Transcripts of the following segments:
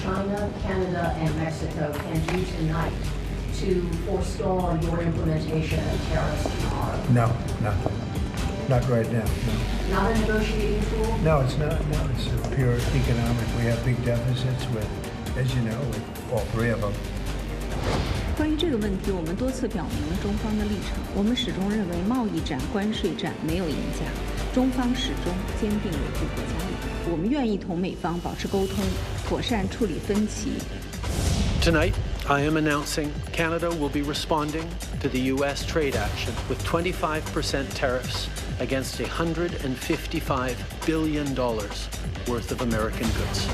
China, Canada, and Mexico can do tonight to forestall your implementation of tariffs tomorrow? No, not right now, no. Not a negotiating tool? No, it's not. No, it's pure economic. We have big deficits with, as you know, with all three of them. 关于这个问题，我们多次表明了中方的立场。我们始终认为贸易战、关税战没有赢家，中方始终坚定维护国家利益。我们愿意同美方保持沟通，妥善处理分歧。Tonight, I am announcing Canada will be responding to the U.S. trade action with 25% tariffs against $155 billion worth of American goods.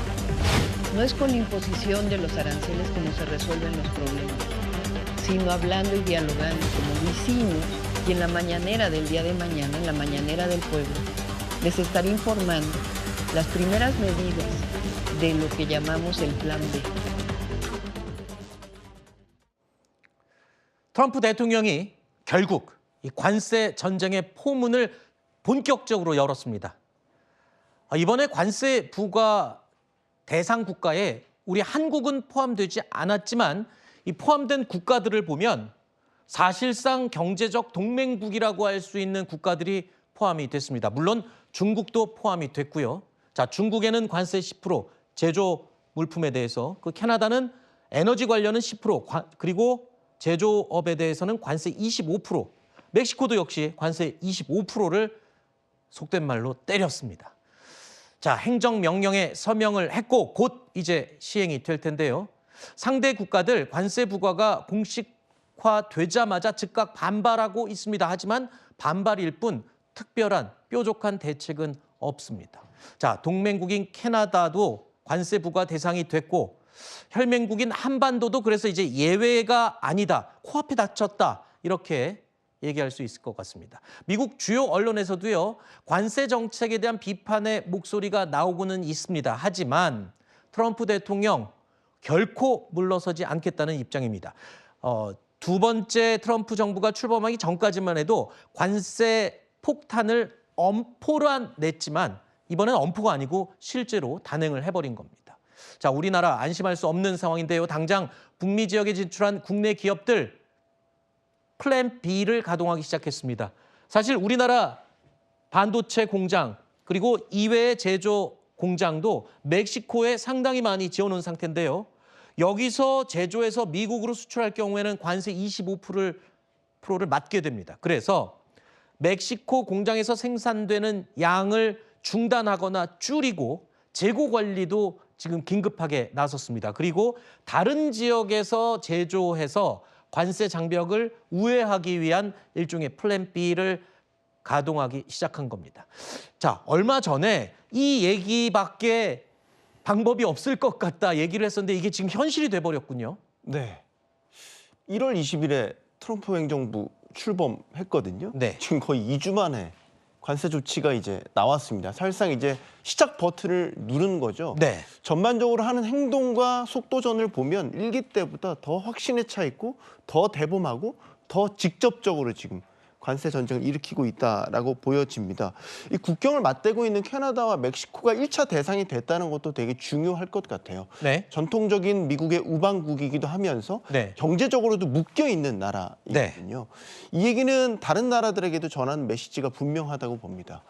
No es con la imposición de los aranceles como se resuelven los problemas, sino hablando y dialogando como lo hicimos, y en la mañanera del día de mañana, en la mañanera del pueblo, les estaré informando las primeras medidas de lo que llamamos el Plan B. 트럼프 대통령이 결국 이 관세 전쟁의 포문을 본격적으로 열었습니다. 이번에 관세 부과 대상 국가에 우리 한국은 포함되지 않았지만 이 포함된 국가들을 보면 사실상 경제적 동맹국이라고 할 수 있는 국가들이 포함이 됐습니다. 물론 중국도 포함이 됐고요. 자, 중국에는 관세 10%, 제조 물품에 대해서, 캐나다는 에너지 관련은 10%, 그리고 제조업에 대해서는 관세 25%, 멕시코도 역시 관세 25%를 속된 말로 때렸습니다. 자, 행정명령에 서명을 했고 곧 이제 시행이 될 텐데요. 상대 국가들 관세 부과가 공식화되자마자 즉각 반발하고 있습니다. 하지만 반발일 뿐 특별한 뾰족한 대책은 없습니다. 자, 동맹국인 캐나다도 관세 부과 대상이 됐고 혈맹국인 한반도도 그래서 이제 예외가 아니다, 코앞에 닥쳤다 이렇게 얘기할 수 있을 것 같습니다. 미국 주요 언론에서도요, 관세 정책에 대한 비판의 목소리가 나오고는 있습니다. 하지만 트럼프 대통령 결코 물러서지 않겠다는 입장입니다. 두 번째 트럼프 정부가 출범하기 전까지만 해도 관세 폭탄을 엄포로 냈지만 이번엔 엄포가 아니고 실제로 단행을 해버린 겁니다. 자, 우리나라 안심할 수 없는 상황인데요. 당장 북미 지역에 진출한 국내 기업들 플랜 B를 가동하기 시작했습니다. 사실 우리나라 반도체 공장 그리고 이외의 제조 공장도 멕시코에 상당히 많이 지어놓은 상태인데요. 여기서 제조해서 미국으로 수출할 경우에는 관세 25%를 맞게 됩니다. 그래서 멕시코 공장에서 생산되는 양을 중단하거나 줄이고 재고 관리도 지금 긴급하게 나섰습니다. 그리고 다른 지역에서 제조해서 관세 장벽을 우회하기 위한 일종의 플랜 B를 가동하기 시작한 겁니다. 자, 얼마 전에 이 얘기밖에 방법이 없을 것 같다 얘기를 했었는데 이게 지금 현실이 돼버렸군요. 네. 1월 20일에 트럼프 행정부 출범했거든요. 네. 지금 거의 2주 만에 관세 조치가 이제 나왔습니다. 사실상 이제 시작 버튼을 누른 거죠. 네. 전반적으로 하는 행동과 속도전을 보면 1기 때보다 더 확신에 차 있고 더 대범하고 더 직접적으로 지금 관세 전쟁을 일으키고 있다라고 보여집니다. 이 국경을 맞대고 있는 캐나다와 멕시코가 1차 대상이 됐다는 것도 되게 중요할 것 같아요. 네. 전통적인 미국의 우방국이기도 하면서 네. 경제적으로도 묶여있는 나라이거든요. 이 얘기는 다른 나라들에게도 전하는 메시지가 분명하다고 봅니다.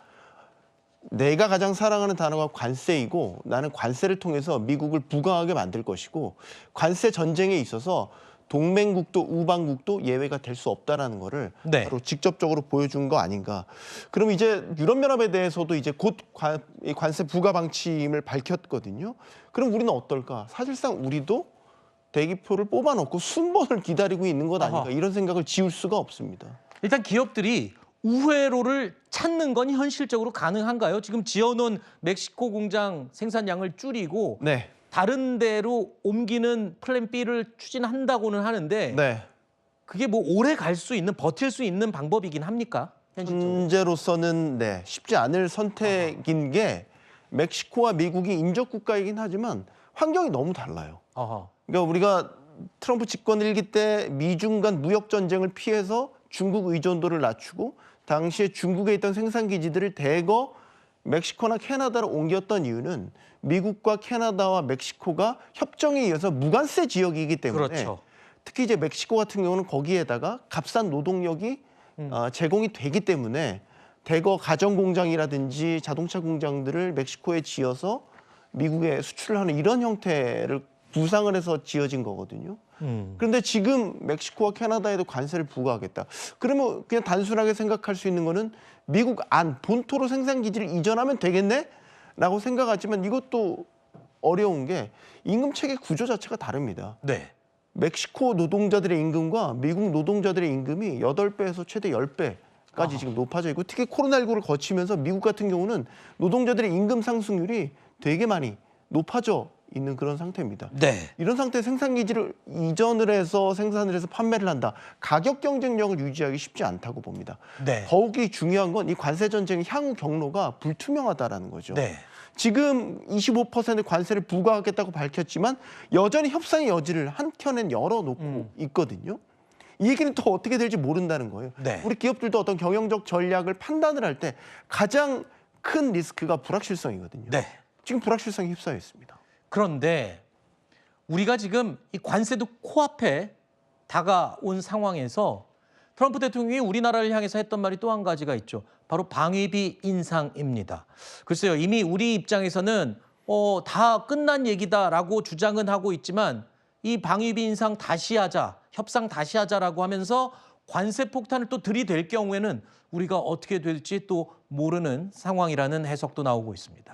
내가 가장 사랑하는 단어가 관세이고 나는 관세를 통해서 미국을 부강하게 만들 것이고 관세 전쟁에 있어서 동맹국도 우방국도 예외가 될 수 없다라는 거를 네. 바로 직접적으로 보여준 거 아닌가. 그럼 이제 유럽연합에 대해서도 이제 곧 관세 부과 방침을 밝혔거든요. 그럼 우리는 어떨까? 사실상 우리도 대기표를 뽑아놓고 순번을 기다리고 있는 것 아닌가. 이런 생각을 지울 수가 없습니다. 일단 기업들이 우회로를 찾는 건 현실적으로 가능한가요? 지금 지어놓은 멕시코 공장 생산량을 줄이고 네. 다른 데로 옮기는 플랜 B를 추진한다고는 하는데 네. 그게 뭐 오래 갈 수 있는, 버틸 수 있는 방법이긴 합니까? 현실적으로. 현재로서는 네, 쉽지 않을 선택인 게 멕시코와 미국이 인접 국가이긴 하지만 환경이 너무 달라요. 그러니까 우리가 트럼프 집권 1기 때 미중 간 무역 전쟁을 피해서 중국 의존도를 낮추고 당시에 중국에 있던 생산 기지들을 대거 멕시코나 캐나다로 옮겼던 이유는 미국과 캐나다와 멕시코가 협정에 의해서 무관세 지역이기 때문에 그렇죠. 특히 이제 멕시코 같은 경우는 거기에다가 값싼 노동력이 제공이 되기 때문에 대거 가전 공장이라든지 자동차 공장들을 멕시코에 지어서 미국에 수출을 하는 이런 형태를 구상을 해서 지어진 거거든요. 그런데 지금 멕시코와 캐나다에도 관세를 부과하겠다. 그러면 그냥 단순하게 생각할 수 있는 거는 미국 안 본토로 생산 기지를 이전하면 되겠네? 라고 생각하지만 이것도 어려운 게 임금 체계 구조 자체가 다릅니다. 네. 멕시코 노동자들의 임금과 미국 노동자들의 임금이 8배에서 최대 10배까지 지금 높아져 있고 특히 코로나19를 거치면서 미국 같은 경우는 노동자들의 임금 상승률이 되게 많이 높아져 있는 그런 상태입니다. 네. 이런 상태에 생산 기지를 이전을 해서 생산을 해서 판매를 한다. 가격 경쟁력을 유지하기 쉽지 않다고 봅니다. 네. 더욱이 중요한 건 이 관세 전쟁의 향후 경로가 불투명하다라는 거죠. 네. 지금 25% 관세를 부과하겠다고 밝혔지만 여전히 협상의 여지를 한켠엔 열어놓고 있거든요. 이 얘기는 또 어떻게 될지 모른다는 거예요. 네. 우리 기업들도 어떤 경영적 전략을 판단을 할 때 가장 큰 리스크가 불확실성이거든요. 네. 지금 불확실성이 휩싸여 있습니다. 그런데 우리가 지금 이 관세도 코앞에 다가온 상황에서 트럼프 대통령이 우리나라를 향해서 했던 말이 또 한 가지가 있죠. 바로 방위비 인상입니다. 글쎄요, 이미 우리 입장에서는 다 끝난 얘기다라고 주장은 하고 있지만 이 방위비 인상 다시 하자, 협상 다시 하자라고 하면서 관세 폭탄을 또 들이댈 경우에는 우리가 어떻게 될지 또 모르는 상황이라는 해석도 나오고 있습니다.